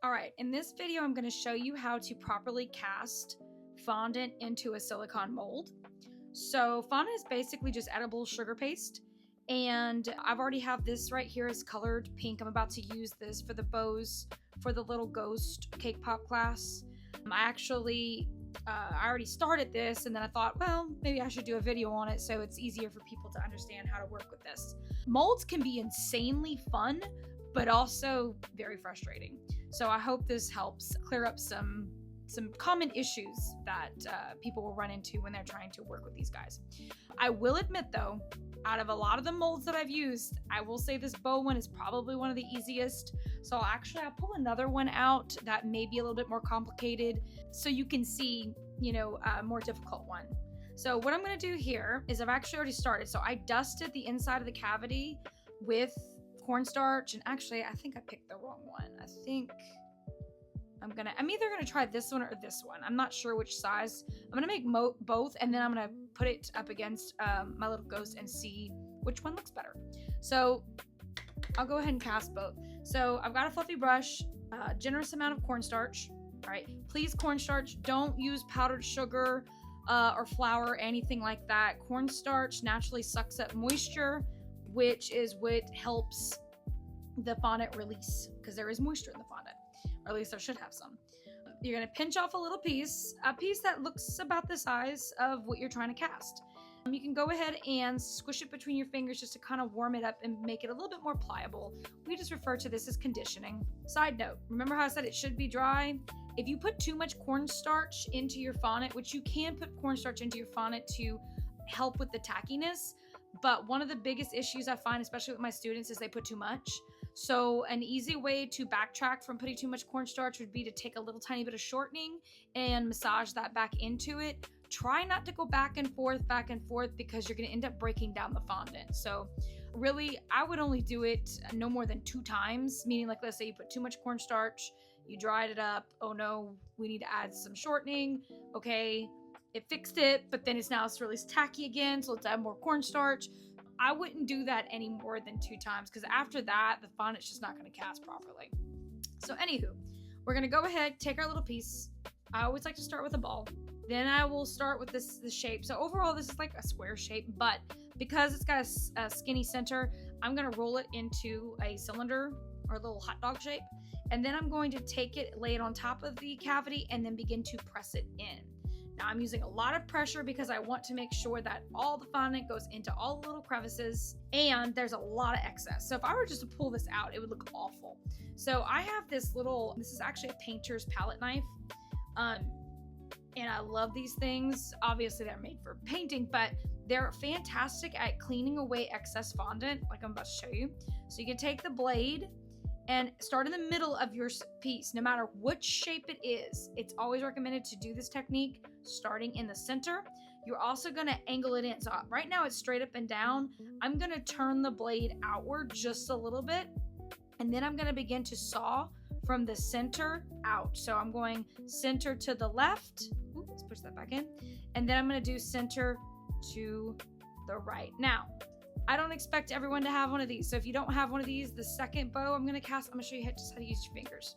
All right, in this video, I'm going to show you how to properly cast fondant into a silicone mold. So fondant is basically just edible sugar paste. And I've already have this right here is colored pink. I'm about to use this for the bows for the little ghost cake pop class. I already started this, and then I thought, well, maybe I should do a video on it so it's easier for people to understand how to work with this. Molds can be insanely fun, but also very frustrating. So I hope this helps clear up some common issues that people will run into when they're trying to work with these guys. I will admit though, out of a lot of the molds that I've used, I will say this bow one is probably one of the easiest. So I'll pull another one out that may be a little bit more complicated so you can see, a more difficult one. So what I'm going to do here is I've actually already started. So I dusted the inside of the cavity with cornstarch, and actually I think I picked the wrong one. I'm either gonna try this one or this one. I'm not sure which size. I'm gonna make both, and then I'm gonna put it up against my little ghost and see which one looks better. So I'll go ahead and cast both. So I've got a fluffy brush, generous amount of cornstarch. All right, please cornstarch. Don't use powdered sugar or flour, anything like that. Cornstarch naturally sucks up moisture, which is what helps the fondant release, because there is moisture in the fondant, or at least there should have some. You're going to pinch off a piece that looks about the size of what you're trying to cast. You can go ahead and squish it between your fingers just to kind of warm it up and make it a little bit more pliable. We just refer to this as conditioning. Side note, remember how I said it should be dry? If you put too much cornstarch into your fondant, which you can put cornstarch into your fondant to help with the tackiness, but one of the biggest issues I find, especially with my students, is they put too much. So an easy way to backtrack from putting too much cornstarch would be to take a little tiny bit of shortening and massage that back into it. Try not to go back and forth, because you're going to end up breaking down the fondant. So really, I would only do it no more than 2 times, meaning like, let's say you put too much cornstarch, you dried it up. Oh no, we need to add some shortening. Okay, it fixed it, but then it's really tacky again, so let's add more cornstarch. I wouldn't do that any more than 2 times, because after that, the fondant's just not going to cast properly. So anywho, we're going to go ahead, take our little piece. I always like to start with a ball. Then I will start with this shape. So overall, this is like a square shape, but because it's got a skinny center, I'm going to roll it into a cylinder or a little hot dog shape. And then I'm going to take it, lay it on top of the cavity, and then begin to press it in. Now I'm using a lot of pressure because I want to make sure that all the fondant goes into all the little crevices, and there's a lot of excess. So if I were just to pull this out, it would look awful. So I have this is actually a painter's palette knife. And I love these things. Obviously they're made for painting, but they're fantastic at cleaning away excess fondant, like I'm about to show you. So you can take the blade and start in the middle of your piece. No matter what shape it is, it's always recommended to do this technique starting in the center. You're also gonna angle it in. So right now it's straight up and down. I'm gonna turn the blade outward just a little bit, and then I'm gonna begin to saw from the center out. So I'm going center to the left. Ooh, let's push that back in. And then I'm gonna do center to the right. Now, I don't expect everyone to have one of these. So if you don't have one of these, the second bow I'm gonna cast, I'm gonna show you just how to use your fingers.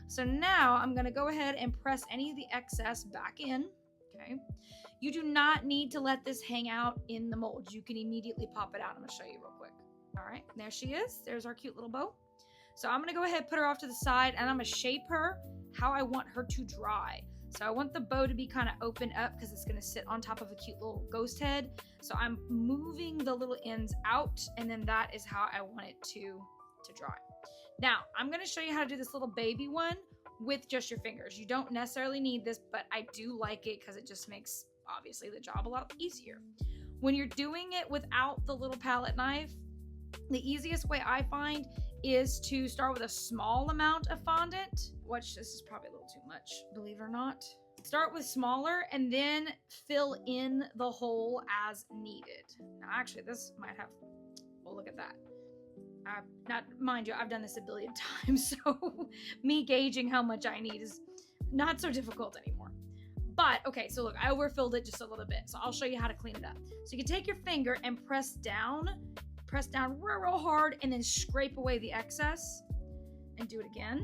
So now I'm gonna go ahead and press any of the excess back in, okay? You do not need to let this hang out in the mold. You can immediately pop it out. I'm gonna show you real quick. All right, there she is. There's our cute little bow. So I'm gonna go ahead and put her off to the side, and I'm gonna shape her how I want her to dry. So I want the bow to be kind of open up because it's gonna sit on top of a cute little ghost head. So I'm moving the little ends out, and then that is how I want it to dry. Now, I'm gonna show you how to do this little baby one with just your fingers. You don't necessarily need this, but I do like it because it just makes, obviously, the job a lot easier. When you're doing it without the little palette knife, the easiest way I find is to start with a small amount of fondant, which this is probably a little too much, believe it or not. Start with smaller and then fill in the hole as needed. Now, actually, this might have, oh, look at that. Mind you, I've done this a billion times, so me gauging how much I need is not so difficult anymore. But, okay, so look, I overfilled it just a little bit, so I'll show you how to clean it up. So you can take your finger and press down real hard, and then scrape away the excess, and do it again.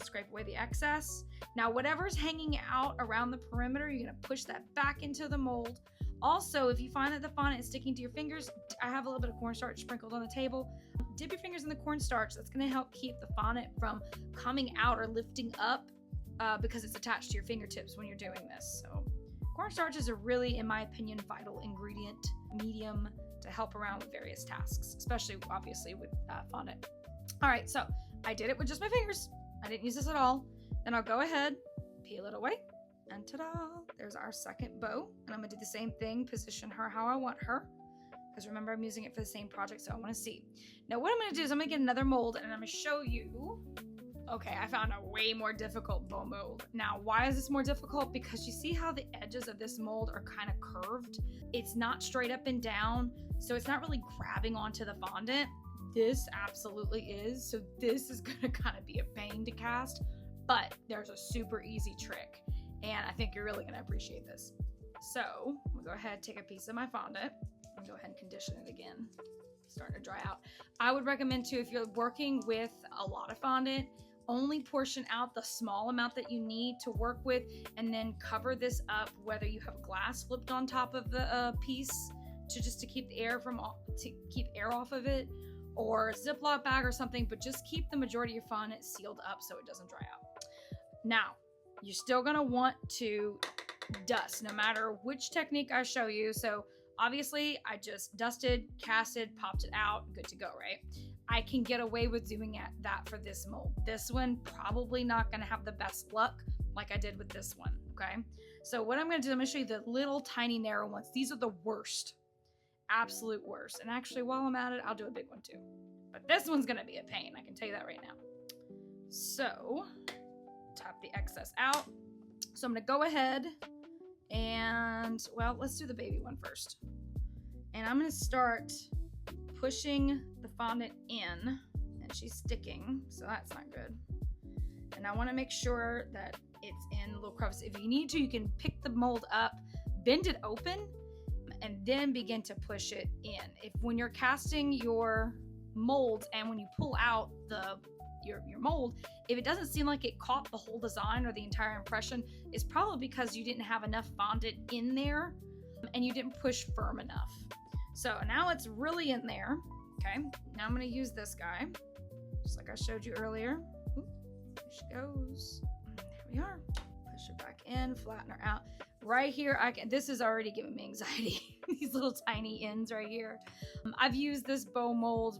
scrape away the excess. Now, whatever's hanging out around the perimeter, you're gonna push that back into the mold. Also, if you find that the fondant is sticking to your fingers, I have a little bit of cornstarch sprinkled on the table. Dip your fingers in the cornstarch. That's gonna help keep the fondant from coming out or lifting up because it's attached to your fingertips when you're doing this. So cornstarch is a really, in my opinion, vital ingredient, medium to help around with various tasks, especially obviously with fondant. All right, so I did it with just my fingers. I didn't use this at all. Then I'll go ahead, peel it away, and ta-da, there's our second bow. And I'm gonna do the same thing, position her how I want her. Because remember, I'm using it for the same project, so I wanna see. Now what I'm gonna do is I'm gonna get another mold and I'm gonna show you. Okay, I found a way more difficult bow mold. Now, why is this more difficult? Because you see how the edges of this mold are kind of curved? It's not straight up and down, so it's not really grabbing onto the fondant. This absolutely is, so this is gonna kind of be a pain to cast, but there's a super easy trick, and I think you're really gonna appreciate this. So, we'll go ahead and take a piece of my fondant, and go ahead and condition it again. It's starting to dry out. I would recommend too, if you're working with a lot of fondant, only portion out the small amount that you need to work with, and then cover this up, whether you have glass flipped on top of the piece to keep the air keep air off of it, or a Ziploc bag or something, but just keep the majority of your fondant sealed up so it doesn't dry out. Now, you're still gonna want to dust no matter which technique I show you. So obviously I just dusted, casted, popped it out, good to go, right? I can get away with doing that for this mold. This one, probably not gonna have the best luck like I did with this one, okay? So what I'm gonna do, I'm gonna show you the little tiny narrow ones. These are the worst, absolute worst. And actually, while I'm at it, I'll do a big one too. But this one's gonna be a pain, I can tell you that right now. So, tap the excess out. So I'm gonna go ahead and, well, let's do the baby one first. And I'm gonna start pushing the fondant in, and she's sticking, so that's not good. And I want to make sure that it's in little crevices. If you need to, you can pick the mold up, bend it open, and then begin to push it in. When you're casting your mold and when you pull out your mold, if it doesn't seem like it caught the whole design or the entire impression, it's probably because you didn't have enough fondant in there and you didn't push firm enough. So now it's really in there. Okay, now I'm gonna use this guy, just like I showed you earlier. Oop, there she goes. There we are. Push her back in, flatten her out. Right here, this is already giving me anxiety. These little tiny ends right here. I've used this bow mold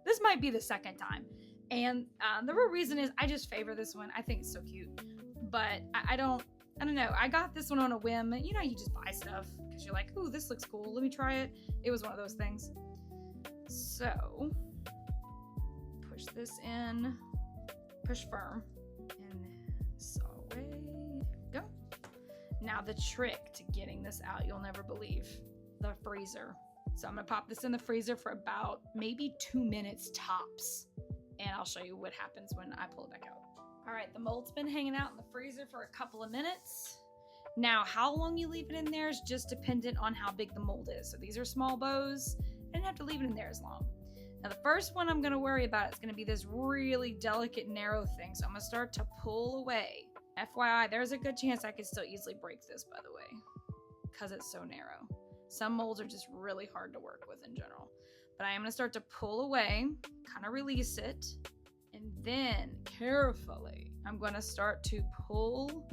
this might be the second time. And the real reason is I just favor this one. I think it's so cute. But I don't know. I got this one on a whim. You know, you just buy stuff because you're like, ooh, this looks cool. Let me try it. It was one of those things. So, push this in. Push firm. And saw away. Go. Now the trick to getting this out, you'll never believe. The freezer. So I'm going to pop this in the freezer for about maybe 2 minutes tops. And I'll show you what happens when I pull it back out. All right, the mold's been hanging out in the freezer for a couple of minutes. Now, how long you leave it in there is just dependent on how big the mold is. So these are small bows. I didn't have to leave it in there as long. Now, the first one I'm going to worry about is going to be this really delicate, narrow thing. So I'm going to start to pull away. FYI, there's a good chance I could still easily break this, by the way, because it's so narrow. Some molds are just really hard to work with in general. But I am going to start to pull away, kind of release it, and then carefully, I'm going to start to pull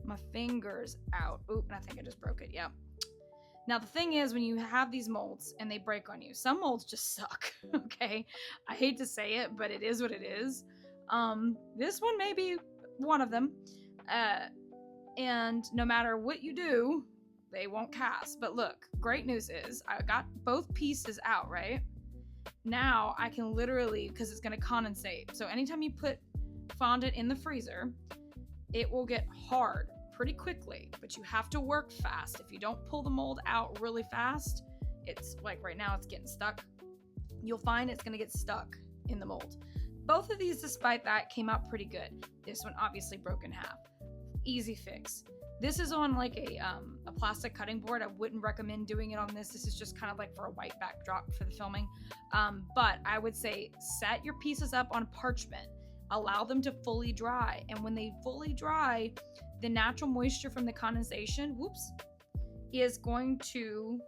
my fingers out. Oop, and I think I just broke it. Yep. Now, the thing is, when you have these molds and they break on you, some molds just suck, okay? I hate to say it, but it is what it is. This one may be one of them. And no matter what you do, they won't cast. But look, great news is I got both pieces out, right? Now I can literally, because it's going to condensate. So anytime you put fondant in the freezer, it will get hard pretty quickly, but you have to work fast. If you don't pull the mold out really fast, it's like right now it's getting stuck. You'll find it's going to get stuck in the mold. Both of these, despite that, came out pretty good. This one obviously broke in half. Easy fix. This is on like a plastic cutting board. I wouldn't recommend doing it on this. This is just kind of like for a white backdrop for the filming. But I would say set your pieces up on parchment. allow them to fully dry. And when they fully dry, the natural moisture from the condensation, is going to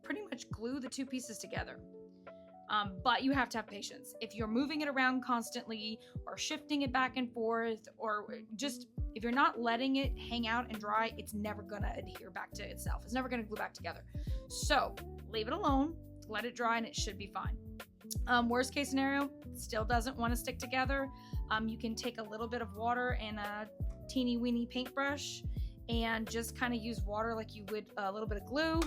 pretty much glue the two pieces together. But you have to have patience. If you're moving it around constantly or shifting it back and forth, or just if you're not letting it hang out and dry, it's never gonna adhere back to itself. It's never gonna glue back together. So leave it alone, let it dry, and it should be fine. Worst case scenario, still doesn't want to stick together. You can take a little bit of water and a teeny weeny paintbrush and just kind of use water like you would a little bit of glue,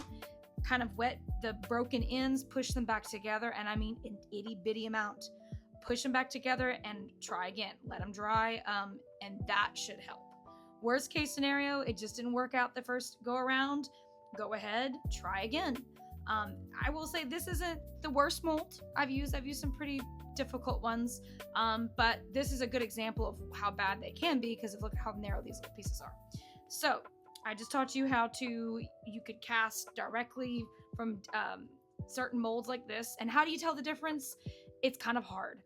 kind of wet the broken ends, push them back together, and I mean an itty bitty amount. Push them back together and try again. Let them dry, and that should help. Worst case scenario, it just didn't work out the first go around. Go ahead, try again. I will say this isn't the worst mold I've used. I've used some pretty difficult ones, but this is a good example of how bad they can be because of look how narrow these little pieces are. So I just taught you how you could cast directly from certain molds like this. And how do you tell the difference? It's kind of hard.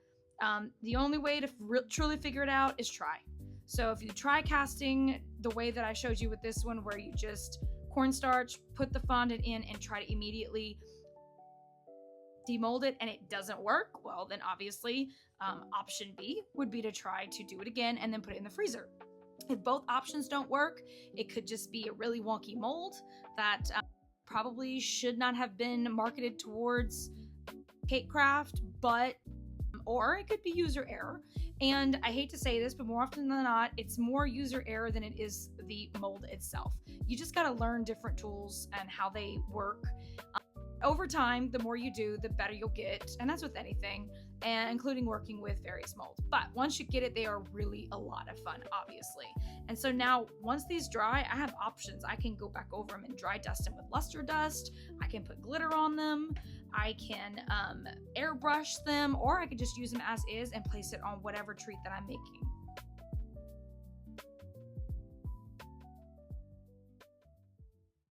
The only way to truly figure it out is try. So if you try casting the way that I showed you with this one, where you just cornstarch, put the fondant in, and try to immediately demold it, and it doesn't work, well, then obviously option B would be to try to do it again and then put it in the freezer. If both options don't work, it could just be a really wonky mold that probably should not have been marketed towards cake craft, or it could be user error. And I hate to say this, but more often than not, it's more user error than it is the mold itself. You just got to learn different tools and how they work. Over time, the more you do, the better you'll get. And that's with anything, and including working with various molds. But once you get it, they are really a lot of fun, obviously. And so now, once these dry, I have options. I can go back over them and dry dust them with luster dust. I can put glitter on them. I can airbrush them, or I could just use them as is and place it on whatever treat that I'm making.